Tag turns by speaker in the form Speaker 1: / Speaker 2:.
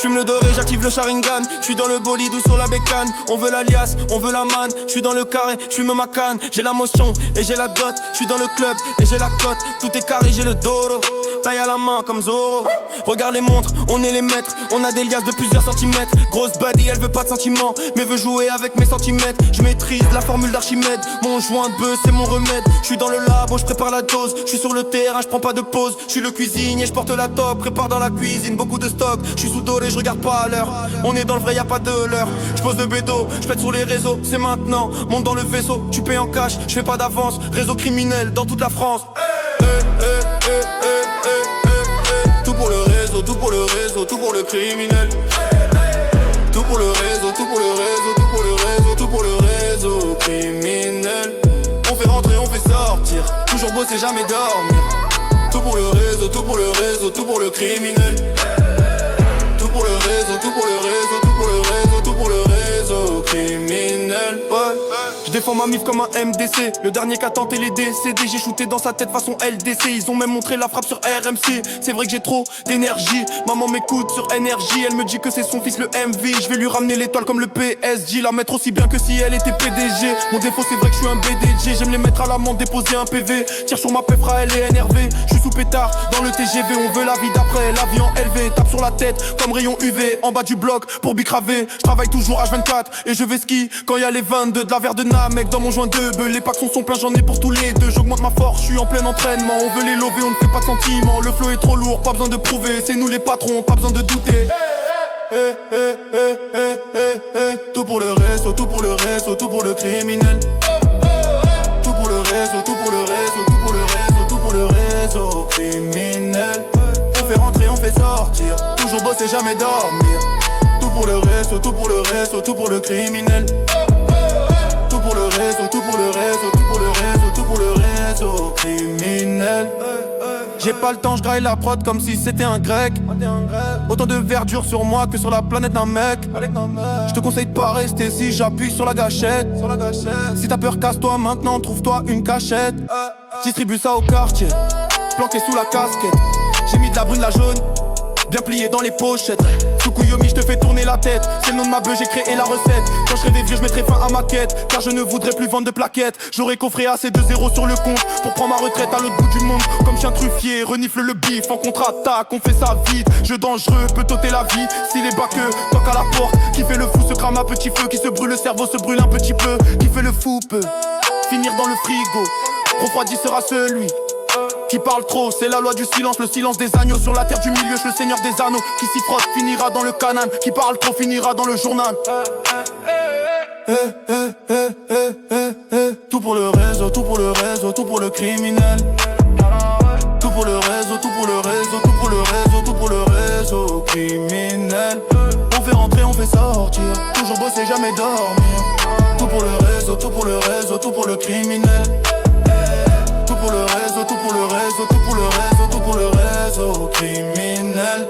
Speaker 1: J'fume le doré, j'active le Sharingan. J'suis dans le bolide ou sur la bécane. On veut l'alias, on veut la manne. J'suis dans le carré, j'fume ma canne. J'ai la motion et j'ai la dot. J'suis dans le club et j'ai la cote. Tout est carré, j'ai le doro. Taille à la main comme Zoro. Regarde les montres, on est les maîtres. On a des liasses de plusieurs centimètres. Grosse body, elle veut pas de sentiments, mais veut jouer avec mes centimètres. Je maîtrise la formule d'Archimède. Mon joint de bœuf, c'est mon remède. J'suis dans le labo, je prépare la dose. J'suis sur le terrain, je prends pas de pause. J'suis le cuisinier, je porte la top. Prépare dans la cuisine, beaucoup de stock. J'suis sous doré, je regarde pas à l'heure. On est dans le vrai, y a pas de l'heure. J'pose le bédo, j'pète sur les réseaux. C'est maintenant, monte dans le vaisseau. Tu payes en cash, j'fais pas d'avance. Réseau criminel dans toute la France. Tout pour le réseau, tout pour le réseau, tout pour le criminel. Tout pour le réseau, tout pour le réseau, tout pour le réseau, tout pour le réseau criminel. On fait rentrer, on fait sortir. Toujours bosser, jamais dormir. Tout pour le réseau, tout pour le réseau, tout pour le criminel. Tout pour le réseau, tout pour le réseau, tout pour le réseau, tout pour le réseau criminel. Ouais. Je défends ma mif comme un MDC. Le dernier qui a tenté les décédés. J'ai shooté dans sa tête façon LDC. Ils ont même montré la frappe sur RMC. C'est vrai que j'ai trop d'énergie. Maman m'écoute sur énergie. Elle me dit que c'est son fils le MV. Je vais lui ramener l'étoile comme le PSG. La mettre aussi bien que si elle était PDG. Mon défaut c'est vrai que je suis un BDG. J'aime les mettre à l'amende, déposer un PV. Tire sur ma pefra, elle est énervée. Je suis sous pétard dans le TGV. On veut la vie d'après, la vie en LV. Tape sur la tête comme rayon UV. En bas du bloc pour bicraver. Je travaille toujours H24 et je vais ski quand y a les 22. De la verre de Namek dans mon joint de bœuf. Les packs sont pleins, j'en ai pour tous les deux. J'augmente ma force, je suis en plein entraînement. On veut les lover, on ne fait pas de sentiments. Le flow est trop lourd, pas besoin de prouver. C'est nous les patrons, pas besoin de douter. Tout pour le réseau, tout pour le réseau, tout pour le criminel. Tout pour le réseau, tout pour le réseau, tout pour le réseau, tout pour le réseau criminel. On fait rentrer, on fait sortir. Toujours bosser, jamais dormir. Tout pour le réseau, tout pour le réseau, tout pour le criminel. Tout pour le réseau, tout pour le réseau, tout pour le réseau, tout pour le réseau criminel. J'ai pas le temps, je graille la prod comme si c'était un grec. Autant de verdure sur moi que sur la planète d'un mec. Je te conseille de pas rester si j'appuie sur la gâchette. Si t'as peur, casse-toi maintenant, trouve-toi une cachette. Distribue ça au quartier, planqué sous la casquette. J'ai mis de la brune, la jaune, bien plié dans les pochettes. Sukuyomi, je te fais tourner la tête. C'est le nom de ma bœuf, j'ai créé la recette. Quand je serai des vieux, je mettrai fin à ma quête. Car je ne voudrais plus vendre de plaquettes. J'aurais coffré assez de zéros sur le compte pour prendre ma retraite à l'autre bout du monde. Comme chien truffier, renifle le bif. En contre-attaque, on fait ça vite. Jeu dangereux, peut t'ôter la vie. Si les baqueux toquent à la porte, qui fait le fou se crame à petit feu. Qui se brûle le cerveau, se brûle un petit peu. Qui fait le fou peut finir dans le frigo. Refroidi sera celui qui parle trop, c'est la loi du silence, le silence des agneaux. Sur la terre du milieu, je suis le seigneur des anneaux. Qui s'y frotte finira dans le canal. Qui parle trop finira dans le journal. Tout pour le réseau, tout pour le réseau, tout pour le criminel. Tout pour le réseau, tout pour le réseau, tout pour le réseau, tout pour le réseau criminel. On fait rentrer, on fait sortir. Toujours bosser, jamais dormir. Tout pour le réseau, tout pour le réseau, tout pour le criminel. Tout pour le réseau, tout pour le réseau, tout pour le réseau, tout pour le réseau criminel.